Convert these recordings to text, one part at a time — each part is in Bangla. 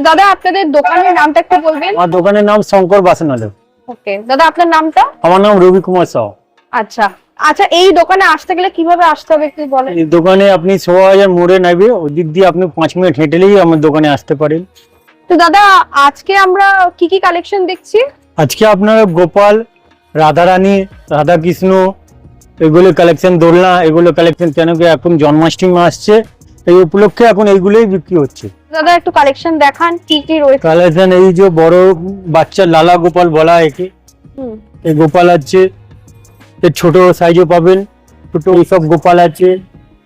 দাদা আপনাদের দোকানের নামটা একটু বলবেন? আমার দোকানের নাম শঙ্কর বাসনালয়। ওকে দাদা, আপনার নামটা? আমার নাম রবি কুমার সাউ। আচ্ছা আচ্ছা, এই দোকানে আসতে গেলে কিভাবে আসতে হবে একটু বলেন? এই দোকানে আপনি শোভাবাজার মোড়ে নেবে, ওই দিক দিয়ে আপনি 5 মিনিট হেঁটেলেই আমার দোকানে আসতে পারেন। তো দাদা আজকে আমরা কি কি কালেকশন দেখছি? আজকে আপনারা গোপাল, রাধারানী, রাধাকৃষ্ণ এগুলো কালেকশন, দোলনা এগুলো কালেকশন, কেন কি এখন জন্মাষ্টমী আসছে, এই উপলক্ষে এখন এইগুলোই বিক্রি হচ্ছে। দাদা একটু কালেকশন দেখান, কি কি রয়েছে কালেকশন। এই যে বড় বাচ্চা লালা গোপাল বলা হয় একে, এই গোপাল আছে, এর ছোট সাইজও পাবেন, ছোট এইসব গোপাল আছে।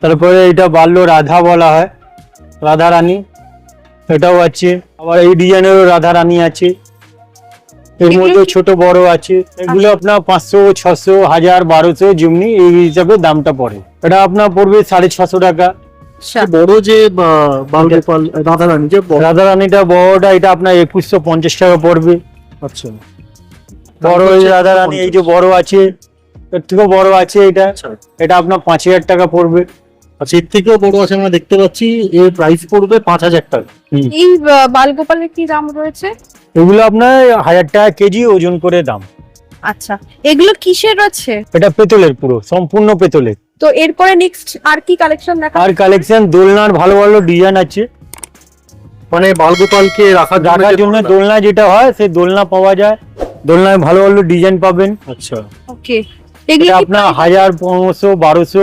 তারপরে এটা বাল্য রাধা বলা হয়, রাধা রানী, এটাও আছে। আবার এই ডিজাইনেরও রাধা রানী আছে, এর মধ্যে ছোট বড় আছে। এগুলো আপনার 500, 600, 1000, 1200 যেমনি এই হিসাবে দামটা পড়ে। এটা আপনার পড়বে 650 টাকা। বড় যে বালগোপাল রাধারানী, যে রাধা রানীটা বড়টা, এটা আপনার 2150 টাকা পড়বে। আচ্ছা, বড় এই রাধা রানী, এই যে বড় আছে, এর থেকেও বড় আছে এটা, এটা আপনার 5000 টাকা পড়বে। আচ্ছা, এর থেকেও বড় আছে আমরা দেখতে পাচ্ছি, এর প্রাইস পড়বে 5000 টাকা। এই বালগোপালের কি দাম রয়েছে? এগুলো আপনার 1000 টাকা কেজি ওজন করে দাম। আচ্ছা, এগুলো কিসের রয়েছে? এটা পেতলের, পুরো সম্পূর্ণ পেতলের। তো এরপরে নেক্সট আর কি কালেকশন দেখান? আর কালেকশন দোলনার ভালো ভালো ডিজাইন আছে, মানে বালগোপালকে রাখার জন্য দোলনা যেটা হয় সেই দোলনা পাওয়া যায়। দোলনায় ভালো ভালো ডিজাইন পাবেন। আচ্ছা, ওকে, এগুলো এটা কি আপনার 1000, 1500, 1200,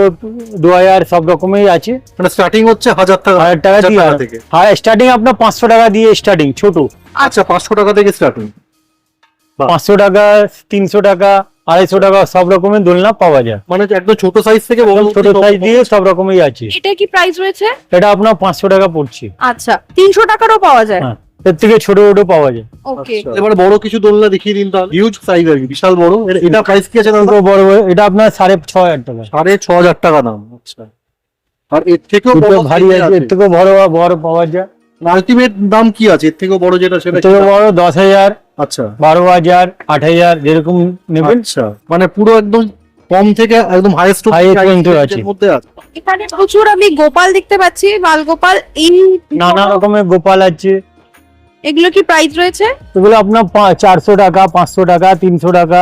2000 সব রকমের আছে। মানে স্টার্টিং হচ্ছে 1000 টাকা, 1000 টাকা দিয়ে থেকে। হ্যাঁ, স্টার্টিং আপনার 500 টাকা দিয়ে স্টার্টিং, ছোট। আচ্ছা, 500 টাকা থেকে স্টার্টিং। 500 টাকা, 300 টাকা, 250 টাকা সব রকমের দোলনা পাওয়া যায়। মানে একদম ছোট সাইজ থেকে বড় ছোট সাইজ দিয়ে সব রকমই আছে। এটা কি প্রাইস রয়েছে? এটা আপনার 500 টাকা পড়ছে। আচ্ছা, 300 টাকারও পাওয়া যায়? হ্যাঁ, এর থেকে ছোট ছোট পাওয়া যায়। ওকে, এবারে বড় কিছু দোলনা দেখিয়ে দিন তাহলে। হিউজ সাইজ আর কি, বিশাল বড়। এটা প্রাইস কি আছে দাদা? বড় এটা আপনার 6500 টাকা। 6500 টাকা দাম। আচ্ছা, আর এর থেকেও বড় ভারী আছে, এর থেকেও বড় বড় পাওয়া যায়। আলটিমেট দাম কি আছে এর থেকেও বড় যেটা, সেটা এর থেকে বড় 10000, আচ্ছা 12000, 8000 যেরকম নেবেন। আচ্ছা, মানে পুরো একদম কম থেকে একদম হাইয়েস্ট পর্যন্ত আছে। মধ্যে আছে। এখানে প্রচুর আমি গোপাল দেখতে পাচ্ছি, বালগোপাল। এই নানা রকমের গোপাল আছে। এগুলো কি প্রাইস রয়েছে? এগুলো আপনার 400 টাকা, 500 টাকা, 300 টাকা,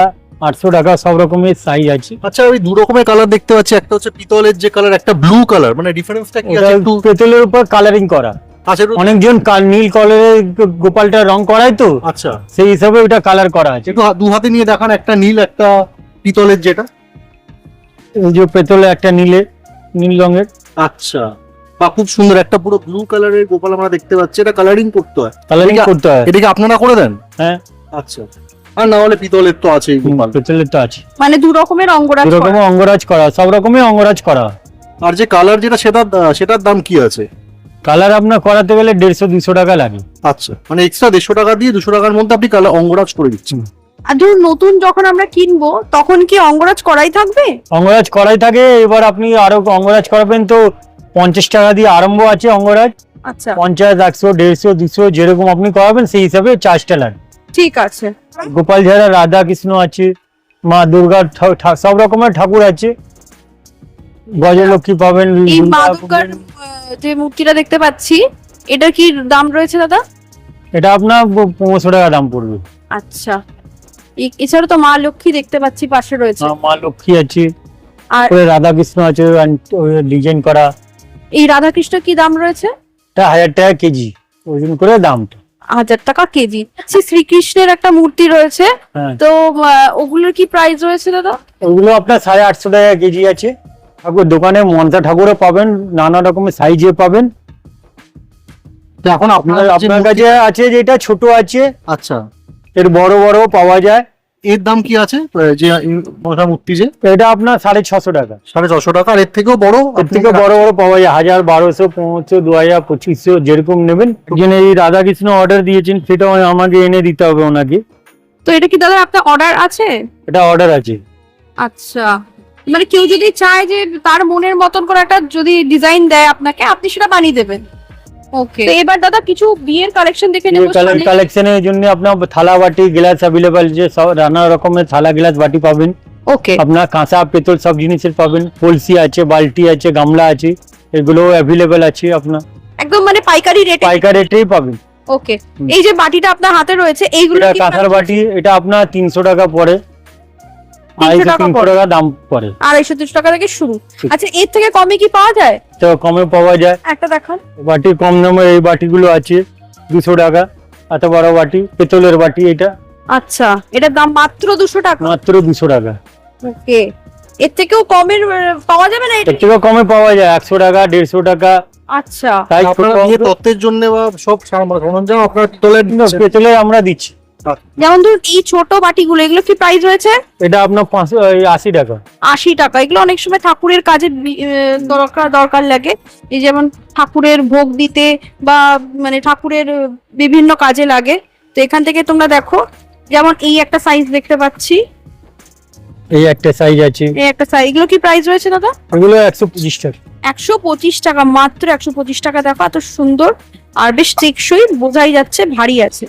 800 টাকা সব রকমের সাইজ আছে। আচ্ছা, ওই দু রকমের কালার দেখতে পাচ্ছি, একটা হচ্ছে পিতলের যে কালার, একটা ব্লু কালার, মানে ডিফারেন্সটা কি আছে একটু? পেতলের উপর কালারিং করা। আচ্ছা, অনেকজন নীল কালারের গোপালটা রং করায় তো, আচ্ছা, সেই হিসাবে ওটা কালার করা আছে। একটু দু হাতে নিয়ে দেখান, একটা নীল একটা পিতলের যেটা। এই যে পেতলে একটা নীল রঙের। আচ্ছা, বা খুব সুন্দর একটা পুরো ব্লু কালারের গোপাল আমরা দেখতে পাচ্ছি। এটা কালারিং করতে হয়? কালারিং করতে হয়। এটা কি আপনারা করে দেন? হ্যাঁ। আচ্ছা, আর না হলে পিতলের তো আছেই গোপাল। পেতলের তো আছে, মানে দু রকমের অঙ্গরাজ দু রকমের অঙ্গরাজ করা, সব রকমের অঙ্গরাজ করা। আর যে কালার যেটা, সেটার দাম কি আছে? কালার আপনার করাতে গেলে 150-200 টাকা লাগে। আচ্ছা, মানে এক্সট্রা 150 টাকা দিয়ে 200 টাকার মধ্যে আপনি কালার অঙ্গরাজ করে দিচ্ছেন। আর ধরুন নতুন যখন আমরা কিনবো তখন কি অঙ্গরাজ করাই থাকবে? অঙ্গরাজ করাই থাকে। এবার আপনি আরো অঙ্গরাজ করাবেন তো 50 টাকা দিয়ে আরম্ভ আছে অঙ্গরাজ। আচ্ছা, 50, 100, 150, 200 যেরকম আপনি করাবেন সেই হিসাবে চার্জটা লাগে। ঠিক আছে। গোপাল ছাড়া রাধা কৃষ্ণ আছে, মা দুর্গা, সব রকমের ঠাকুর আছে। গজলক্ষ্মী পাবেন। এই মা দুর্গার যে মূর্তিটা দেখতে পাচ্ছি, এটার কি দাম রয়েছে দাদা? এটা আপনার 500 টাকা দাম পড়বে। আচ্ছা, এছাড়া তো মা লক্ষ্মী দেখতে পাচ্ছি পাশে রয়েছে। মা লক্ষ্মী আছে, আর রাধা কৃষ্ণ আছে ডিজাইন করা। এই রাধা কৃষ্ণ কি দাম রয়েছে? এটা 1000 টাকা কেজি ওজন করে দামটা। 1000 টাকা কেজি। শ্রীকৃষ্ণের একটা মূর্তি রয়েছে, হ্যাঁ। তো ওগুলোর কি প্রাইস রয়েছে দাদা? ওগুলো আপনার 850 টাকা কেজি আছে। ঠাকুর দোকানে মনসা ঠাকুরও পাবেন, নানা রকমের সাইজে পাবেন। এখন আপনার কাছে আছে যেটা ছোট আছে, আচ্ছা, এর বড় বড় পাওয়া যায়। এর দাম কি আছে যে মূর্তি যে? এটা আপনার 650 টাকা। 650 টাকা। আর এর থেকেও বড়? এর থেকে বড় বড় পাওয়া যায় 1000, 1200, 1500, 2000, 2500 যেরকম নেবেন। যিনি এই রাধা কৃষ্ণ অর্ডার দিয়েছেন সেটাও আমাকে এনে দিতে হবে ওনাকে। তো এটা কি দাদা আপনার অর্ডার আছে? এটা অর্ডার আছে। আচ্ছা, মানে কেউ যদি চায় যে তার মনের মতন করে একটা যদি ডিজাইন দেয় আপনাকে, আপনি সেটা বানিয়ে দেবেন। ওকে, তো এবার দাদা কিছু বিয়ের কালেকশন দেখে নেব। কালেকশনের জন্য আপনার থালা বাটি গ্লাস অ্যাভেলেবল, যে সব নানা রকমের থালা গ্লাস বাটি পাবেন। ওকে, আপনার কাঁসা পেতল সব জিনিসের পাবেন। কলসি আছে, বালতি আছে, গামলা আছে, এগুলো অ্যাভেলেবল আছে আপনার। একদম মানে পাইকারি রেটে পাইকারি রেটেই পাবেন। ওকে, এই যে বাটিটা আপনার হাতে রয়েছে এইগুলো এটা কি কাঁসার বাটি, এটা আপনার 300 টাকা পড়ে, 300 টাকা 300 পড়ে। টাকা দাম পড়ে। 250 টাকা থেকে শুরু। আচ্ছা, এর থেকে কমে কি পাওয়া যায়? তো কমে পাওয়া যায়, একটা দেখান। বাটি কম দামে এই বাটিগুলো আছে 200 টাকা, এত বড় বাটি, পেতলের বাটি, এটা আচ্ছা, এটার দাম মাত্র 200 টাকা। মাত্র 200 টাকা। ওকে, এর থেকেও কমের পাওয়া যাবে না এটা? এর থেকেও কমে পাওয়া যায় 100 টাকা, 150 টাকা। আচ্ছা, তাই আপনারা বিয়ে তত্ত্বের জন্য বা সব সরঞ্জাম আপনারা পিতলের দিচ্ছেন? পেতলের আমরা দিচ্ছি। যেমন ধরুন এই ছোট বাটিগুলো, এগুলো কি প্রাইস রয়েছে? এটা আপনার 80 টাকা। 80 টাকা। এগুলো অনেক সময় ঠাকুরের কাজে দরকার লাগে, এই যেমন ঠাকুরের ভোগ দিতে বা মানে ঠাকুরের বিভিন্ন কাজে লাগে। তো এখান থেকে তোমরা দেখো, যেমন এই একটা সাইজ দেখতে পাচ্ছি, এই একটা সাইজ আছে, এই একটা সাইজ। এগুলো কি প্রাইস রয়েছে দাদা? এগুলো 125 টাকা। 125 টাকা, মাত্র 125 টাকা। দেখো এত সুন্দর আর বেশ টেকসই, বোঝাই যাচ্ছে ভারী আছে।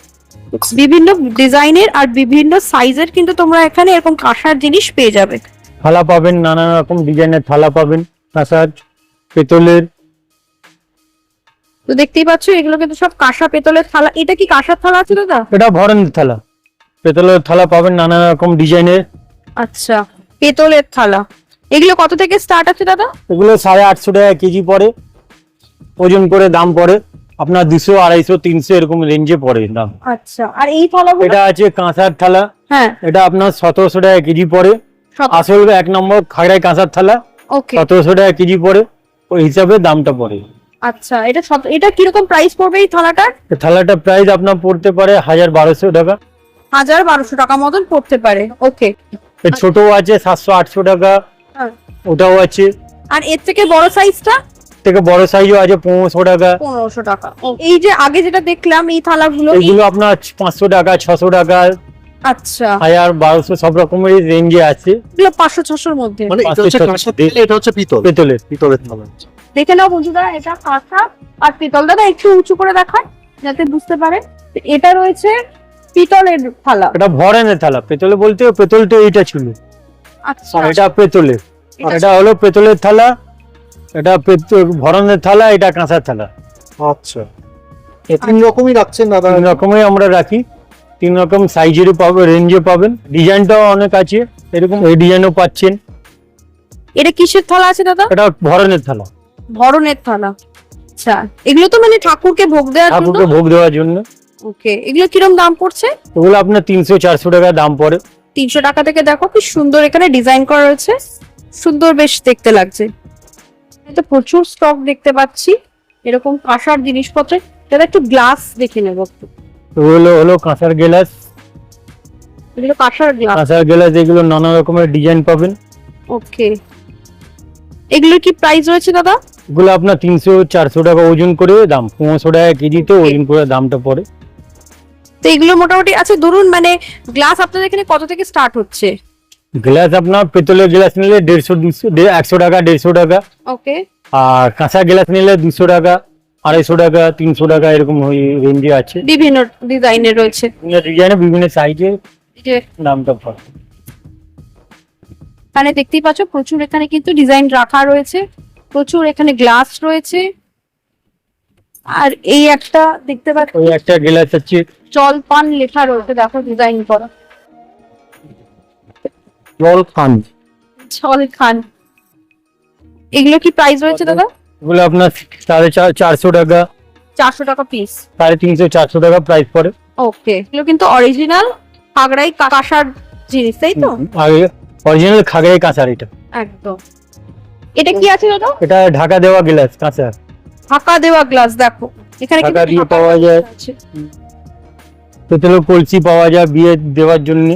বিভিন্ন ডিজাইনের আর বিভিন্ন সাইজের কিন্তু তোমরা এখানে এরকম কাঁসার জিনিস পেয়ে যাবে। থালা পাবেন, নানা রকম ডিজাইনের থালা পাবেন, কাঁসার, পেতলের। তো দেখতেই পাচ্ছ এগুলো কিন্তু সব কাঁসা পেতলের থালা। এটা কি কাঁসার থালা আছে দাদা? এটা ভরনের থালা, পেতলের থালা পাবেন নানা রকম ডিজাইনের। আচ্ছা, পেতলের থালা। এগুলো কত থেকে স্টার্ট আছে দাদা? এগুলো 850 টাকা কেজি পড়ে, ওজন করে দাম পড়ে আপনার 200, 250, 300 এরকম রেঞ্জে পড়ে দাম। আচ্ছা, আর এই থালাগুলো? এটা আছে কাঁসার থালা, হ্যাঁ, এটা আপনার 1700 টাকা কেজি পড়ে। আসল 1 নম্বর খাগড়াই কাঁসার থালা, ওকে। 1700 টাকা কেজি পড়ে, ওই হিসাবে দামটা পড়ে। আচ্ছা, এটা কিরকম প্রাইস পড়বে এই থালাটার? এই থালাটা প্রাইস আপনার পড়তে পারে 1200 টাকা। 1200 টাকা মতন পড়তে পারে। ওকে। এর ছোট আছে 700, 800 টাকা, হ্যাঁ। ওটাও আছে। আর এর থেকে বড় সাইজটা? থেকে বড় সাইজও আছে 1500 টাকা। 1500 টাকা। এই যে আগে যেটা দেখলাম এই থালাগুলো, এগুলো আপনার 500 টাকা, 600 টাকা, আচ্ছা, 1000, 1200 সব রকমের রেঞ্জে আছে। এগুলো 500-600-র মধ্যে। মানে এটা হচ্ছে 500, কাঁসার তেল, এটা হচ্ছে পিতল, পেতলের। পিতলের থালা। দেখে নাও বন্ধুরা, এটা কাঁসা আর পিতল। দাদা একটু উঁচু করে দেখায় যাতে বুঝতে পারে। তো এটা রয়েছে পিতলের থালা। এটা ভরনের থালা, পেতলে বলতে পেতল তো এইটা ছিল, আচ্ছা, আর এটা পেতলের। এটা- এটা হলো পেতলের থালা, এটা ভরনের থালা, এটা কাঁসার থালা। আচ্ছা, এই 3 রকমই রাখছেন দাদা? 3 রকমের আমরা রাখি, 3 রকম সাইজেরও পাবেন, রেঞ্জে পাবেন, ডিজাইনটাও অনেক আছে, এরকম এই ডিজাইনও পাচ্ছেন। এটা কিসের থালা আছে দাদা? এটা ভরনের থালা, ভরনের থালা। আচ্ছা, এগুলো তো মানে ঠাকুরকে ভোগ দেওয়ার জন্য। ঠাকুরকে ভোগ দেওয়ার জন্য। ওকে, এগুলো কিরকম দাম পড়ছে? ওগুলো আপনার 300, 400 টাকা দাম পড়ে। 300 টাকা থেকে। দেখো কি সুন্দর এখানে ডিজাইন করা রয়েছে, সুন্দর বেশ দেখতে লাগছে। তো প্রচুর স্টক দেখতে পাচ্ছি এরকম কাঁসার জিনিসপত্র। দাদা একটু গ্লাস দেখে নেবো একটু। ওগুলো হলো কাঁসার গ্লাস, এগুলো কাঁসার গ্লাস। কাঁসার গ্লাস, এগুলো নানা রকমের ডিজাইন পাবেন। ওকে, এগুলোর কি প্রাইস রয়েছে দাদা? এগুলো আপনার 300, 400 টাকা ওজন করে দাম, 500 টাকা কেজিতে ওজন করে দামটা পড়ে। তো এগুলো মোটামুটি আছে, ধরুন মানে গ্লাস আপনাদের এখানে কত থেকে স্টার্ট হচ্ছে? গ্লাস আপনার পেতলের গ্লাস নিলে 150, 200, 100 টাকা, 150 টাকা। ওকে, আর কাঁচা গ্লাস নিলে 200 টাকা, 250 টাকা, 300 টাকা, এরকম রেঞ্জে আছে। বিভিন্ন ডিজাইনের রয়েছে। বিভিন্ন ডিজাইনে, বিভিন্ন সাইজে এই যে দামটা পড়ে। এখানে দেখতেই পাচ্ছ প্রচুর এখানে কিন্তু ডিজাইন রাখা রয়েছে, প্রচুর এখানে গ্লাস রয়েছে। আর এই একটা দেখতে পাচ্ছি ওই একটা গ্লাস আছে, জলপান লেখা রয়েছে, দেখো ডিজাইন করা, জল খান। জল খান। এগুলো কি প্রাইস রয়েছে দাদা? এগুলো আপনার 450 টাকা, 400 টাকা পিস। 350, 400 টাকা প্রাইস পড়ে। ওকে, এগুলো কিন্তু অরিজিনাল খাগড়াই কাঁসার জিনিস, তাই তো? আগে অরিজিনাল খাগড়াই কাঁসার এটা। একদম। এটা কি আছে দাদা? এটা ঢাকা দেওয়া গ্লাস কাঁসার। ঢাকা দেওয়া গ্লাস। দেখো এখানে ঢাকা কিন্তু দিয়ে ঢাকা পাওয়া যায়। আছে। পেতলের কলসি পাওয়া যায় বিয়ে দেওয়ার জন্য,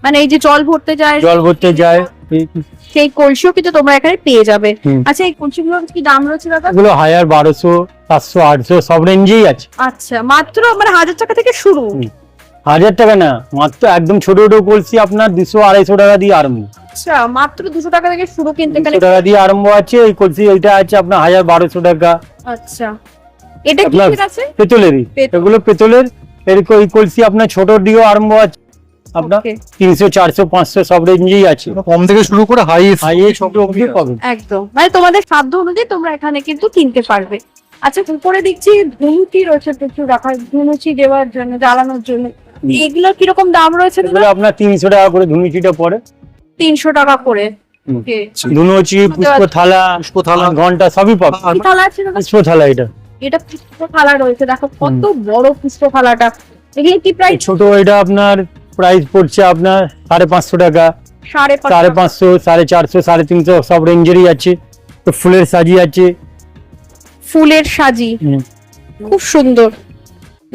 মানে এই যে জল ভরতে যায়, জল ভরতে যায়, সেই কলসিও কিন্তু তোমরা এখানে পেয়ে যাবে। হুম। আচ্ছা, এই কলসিগুলোর কি দাম রয়েছে দাদা? এগুলো 1000, 1200, 700, 800 সব রেঞ্জেই আছে। আচ্ছা, মাত্র মানে 1000 টাকা থেকে শুরু? 1000 টাকা না, মাত্র একদম ছোট ছোট কলসি আপনার 200, 250 টাকা দিয়ে আরম্ভ। আচ্ছা, মাত্র 200 টাকা থেকে শুরু কিন্তু 200 এখানে। টাকা দিয়ে আরম্ভ আছে এই কলসি। এইটা আছে আপনার 1000, 1200 টাকা। আচ্ছা, এটা কি আপনার আছে? পেতলেরই, পেতল। এগুলো পেতলের। এই কলসি আপনার ছোট দিয়েও আরম্ভ আছে, আপনার Okay. 300, 400, 500 সব রেঞ্জেই আছে। কম থেকে শুরু করে হাই হাই সব অবধি পাবেন। একদম, মানে তোমাদের সাধ্য অনুযায়ী তোমরা এখানে কিন্তু কিনতে পারবে। আচ্ছা, উপরে দেখছি ধুনুচি রয়েছে প্রচুর রাখা, ধুনুচি দেওয়ার জন্য, জ্বালানোর জন্য। এগুলো কিরকম দাম রয়েছে? এগুলো আপনার 300 টাকা করে ধুনুচিটা পড়ে। 300 টাকা করে। হুম। Okay. ধুনুচি, পুষ্প থালা, পুষ্পথালা। ঘন্টা সবই পাবে। কি থালা আছে দাদা? পুষ্প থালা এটা এটা পুষ্প থালা রয়েছে, দেখো কত বড় পুষ্প থালাটা। এগুলো কি এই প্রাইস? ছোট এটা আপনার প্রাইস পড়ছে আপনার 550 টাকা, 550। 550, 450, 350 সব রেঞ্জেরই আছে। তো ফুলের সাজি আছে। ফুলের সাজি হুম। খুব সুন্দর।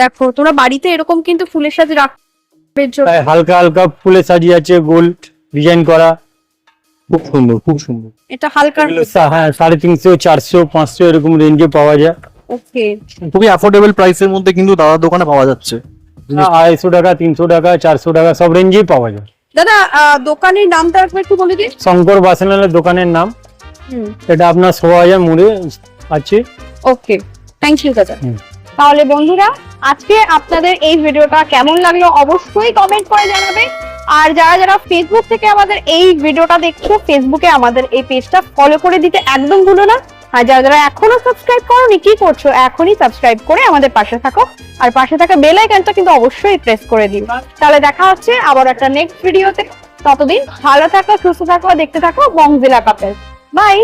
দেখো তোমরা বাড়িতে এরকম কিন্তু ফুলের সাজি রাখবে। তাই হালকা হালকা ফুলের সাজি আছে, গোল্ড ডিজাইন করা। খুব সুন্দর, খুব সুন্দর। এটা হালকা। হ্যাঁ 350, 400, 500 এরকম রেঞ্জে পাওয়া যায়। ওকে। খুবই অ্যাফোর্ডেবল প্রাইসের মধ্যে কিন্তু দাদার দোকানে পাওয়া যাচ্ছে। 250 টাকা, 300 টাকা, 400 টাকা সব রেঞ্জেই পাওয়া যায়। দাদা দোকানের নামটা একটু বলে দিন। শঙ্কর বাসনালয়ের দোকানের নাম। হুম। এটা আপনার 100,000 মোড়ে আছে। ওকে, থ্যাংক ইউ দাদা। হুম। তাহলে বন্ধুরা, আজকে আপনাদের এই ভিডিওটা কেমন লাগলো অবশ্যই কমেন্ট করে জানাবে। আর যারা যারা ফেসবুক থেকে আমাদের এই ভিডিওটা দেখছো, ফেসবুকে আমাদের এই পেজটা ফলো করে দিতে একদম ভুলো না। আর যারা যারা এখনো সাবস্ক্রাইব করোনি, কি করছো? এখনই সাবস্ক্রাইব করে আমাদের পাশে থাকো, আর পাশে থাকা বেল আইকনটা কিন্তু অবশ্যই প্রেস করে দিও। তাহলে দেখা হচ্ছে আবার একটা নেক্সট ভিডিওতে। ততদিন ভালো থাকো, সুস্থ থাকো, দেখতে থাকো বংজিলা কাপেল। বাই।